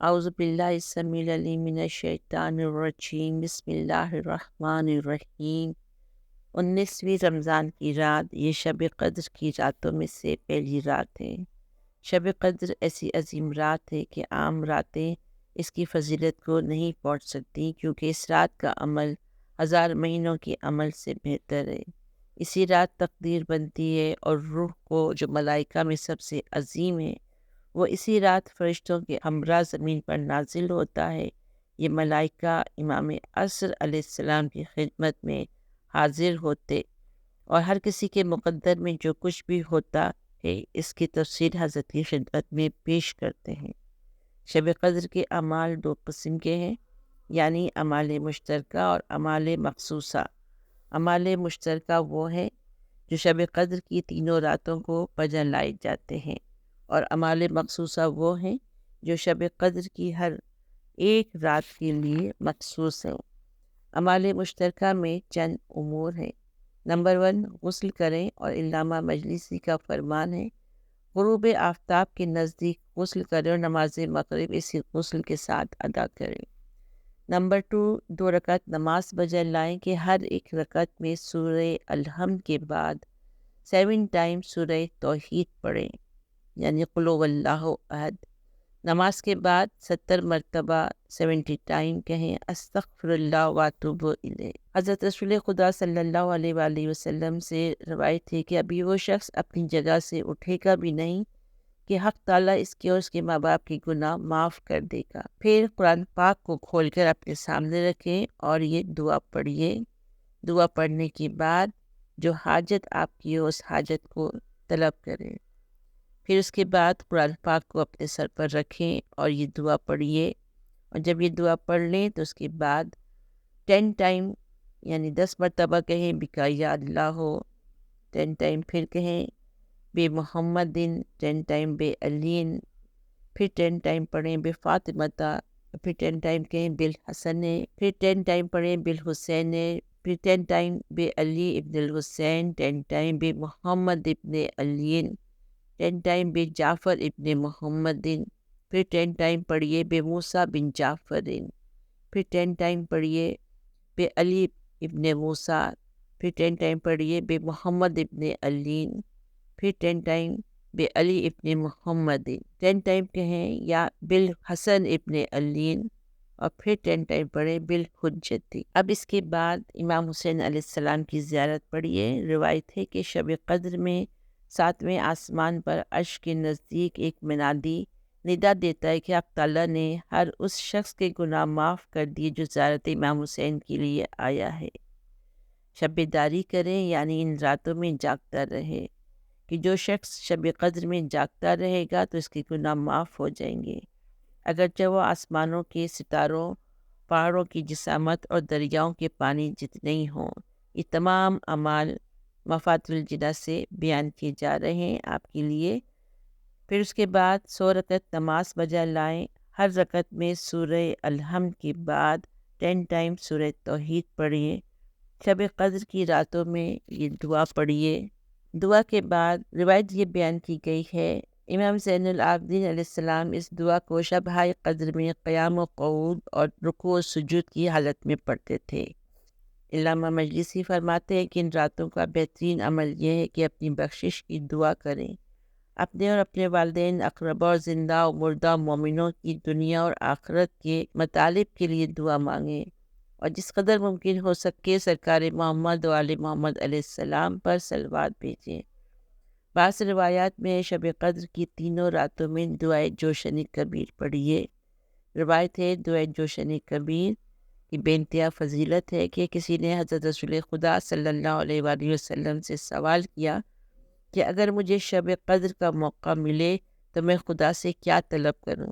اعوذ باللہ السمیع العلیم من الشیطان الرجیم، بسم اللہ الرحمن الرحیم۔ 19ویں رمضان کی رات یہ شب قدر کی راتوں میں سے پہلی رات ہے۔ شب قدر ایسی عظیم رات ہے کہ عام راتیں اس کی فضیلت کو نہیں پہنچ سکتی، کیونکہ اس رات کا عمل 1000 مہینوں کے عمل سے بہتر ہے۔ اسی رات تقدیر بنتی ہے اور روح کو جو ملائکہ میں سب سے عظیم ہے وہ اسی رات فرشتوں کے ہمراہ زمین پر نازل ہوتا ہے۔ یہ ملائکہ امام عصر علیہ السلام کی خدمت میں حاضر ہوتے اور ہر کسی کے مقدر میں جو کچھ بھی ہوتا ہے اس کی تفصیل حضرت کی خدمت میں پیش کرتے ہیں۔ شب قدر کے اعمال دو قسم کے ہیں، یعنی اعمال مشترکہ اور اعمال مخصوصہ۔ اعمال مشترکہ وہ ہیں جو شب قدر کی تینوں راتوں کو بجا لائے جاتے ہیں، اور اعمال مخصوصہ وہ ہیں جو شب قدر کی ہر ایک رات کے لیے مخصوص ہیں۔ اعمال مشترکہ میں چند امور ہیں۔ نمبر 1، غسل کریں، اور علامہ مجلسی کا فرمان ہے غروب آفتاب کے نزدیک غسل کریں اور نماز مغرب اسی غسل کے ساتھ ادا کریں۔ نمبر 2، 2 رکعت نماز بجا لائیں کہ ہر ایک رکعت میں سورہ الحمد کے بعد 7 ٹائم سورہ توحید پڑھیں، یعنی قل هو اللہ احد۔ نماز کے بعد 70 مرتبہ 70 ٹائم کہیں استغفر اللہ واتوب الیہ۔ حضرت رسول خدا صلی اللہ علیہ وآلہ وسلم سے روایت ہے کہ ابھی وہ شخص اپنی جگہ سے اٹھے گا بھی نہیں کہ حق تعالیٰ اس کے اور اس کے ماں باپ کی گناہ معاف کر دے گا۔ پھر قرآن پاک کو کھول کر اپنے سامنے رکھیں اور یہ دعا پڑھیے۔ دعا پڑھنے کے بعد جو حاجت آپ کی ہو اس حاجت کو طلب کریں۔ پھر اس کے بعد قرآن پاک کو اپنے سر پر رکھیں اور یہ دعا پڑھیے، اور جب یہ دعا پڑھ لیں تو اس کے بعد 10 ٹائم یعنی 10 مرتبہ کہیں بکا یا اللہ ہو، 10 ٹائم پھر کہیں بے محمدن، 10 ٹائم بے علین، پھر 10 ٹائم پڑھیں بے فاطمہ، پھر 10 ٹائم کہیں بالحسن، پھر 10 ٹائم پڑھیں بالحسین، پھر 10 ٹائم بے علی ابن الحسین، 10 ٹائم بے محمد ابن علین، 10 ٹائم بے جعفر ابن محمد، پھر 10 ٹائم پڑھیے بے موسیٰ بن جعفر، پھر 10 ٹائم پڑھیے بے علی ابن موسیٰ، پھر 10 ٹائم پڑھیے بے محمد ابن علین، پھر 10 ٹائم بے علی ابن محمد، 10 ٹائم کہیں یا بالحسن ابن علین، اور پھر 10 ٹائم پڑھیں بالحجتی۔ اب اس کے بعد امام حسین علیہ السلام کی زیارت پڑھیے۔ روایت ہے کہ شب قدر میں 7ویں آسمان پر عرش کے نزدیک ایک منادی ندا دیتا ہے کہ حق تعالیٰ نے ہر اس شخص کے گناہ معاف کر دیے جو زیارت امام حسین کے لیے آیا ہے۔ شب داری کریں، یعنی ان راتوں میں جاگتا رہے، کہ جو شخص شب قدر میں جاگتا رہے گا تو اس کے گناہ معاف ہو جائیں گے، اگرچہ وہ آسمانوں کے ستاروں، پہاڑوں کی جسامت اور دریاؤں کے پانی جتنے ہی ہوں۔ یہ تمام اعمال مفاتیح الجنہ سے بیان کیے جا رہے ہیں آپ کے لیے۔ پھر اس کے بعد 100 رکعت نماز بجا لائیں، ہر رکعت میں سورہ الحمد کے بعد 10 ٹائم سورہ توحید پڑھیے۔ شب قدر کی راتوں میں یہ دعا پڑھیے۔ دعا کے بعد روایت یہ بیان کی گئی ہے امام زین العابدین علیہ السلام اس دعا کو شب-ہائے قدر میں قیام و قعود اور رکوع و سجود کی حالت میں پڑھتے تھے۔ علامہ مجلسی فرماتے ہیں کہ ان راتوں کا بہترین عمل یہ ہے کہ اپنی بخشش کی دعا کریں، اپنے اور اپنے والدین، اقربا اور زندہ و مردہ مومنوں کی دنیا اور آخرت کے مطالب کے لیے دعا مانگیں، اور جس قدر ممکن ہو سکے سرکار محمد و آل محمد علیہ السلام پر صلوات بھیجیں۔ بعض روایات میں شب قدر کی تینوں راتوں میں دعائے جوشن کبیر پڑھیے۔ روایت ہے دعائے جوشن کبیر کی بے انتہا فضیلت ہے کہ کسی نے حضرت رسول خدا صلی اللہ علیہ وآلہ وسلم سے سوال کیا کہ اگر مجھے شب قدر کا موقع ملے تو میں خدا سے کیا طلب کروں،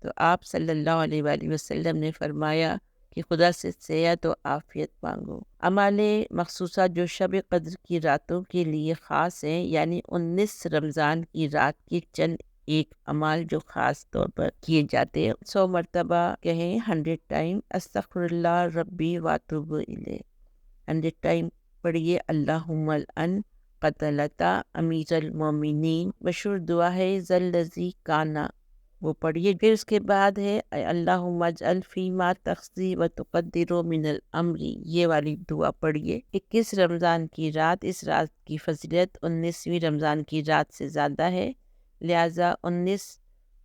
تو آپ صلی اللہ علیہ وآلہ وسلم نے فرمایا کہ خدا سے صحت و عافیت مانگو۔ اعمال مخصوصہ جو شب قدر کی راتوں کے لیے خاص ہیں، یعنی 19 رمضان کی رات کے چند ایک اعمال جو خاص طور پر کیے جاتے ہیں۔ 100 مرتبہ کہیں 100 ٹائم استغفر اللہ ربی واتوب الیہ، 100 ٹائم پڑھیے اللہم الان قتلتا امیر المومنین۔ مشہور دعا ہے ذی الذی کانا وہ پڑھیے۔ پھر اس کے بعد ہے اللہم اجعل فیما تقضی و تقدر من الامر، یہ والی دعا پڑھیے۔ 21 رمضان کی رات، اس رات کی فضیلت 19ویں رمضان کی رات سے زیادہ ہے، لہٰذا 19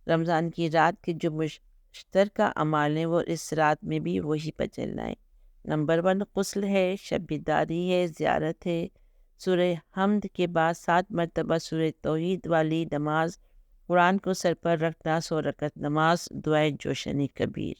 رمضان کی رات کے جو مشترکہ اعمال ہیں وہ اس رات میں بھی وہی پر چلنا ہے۔ نمبر 1 غسل ہے، شب بیداری ہے، زیارت ہے، سورہ حمد کے بعد 7 مرتبہ سورہ توحید والی نماز، قرآن کو سر پر رکھنا، 100 رکعت نماز، دعائے جوشن کبیر۔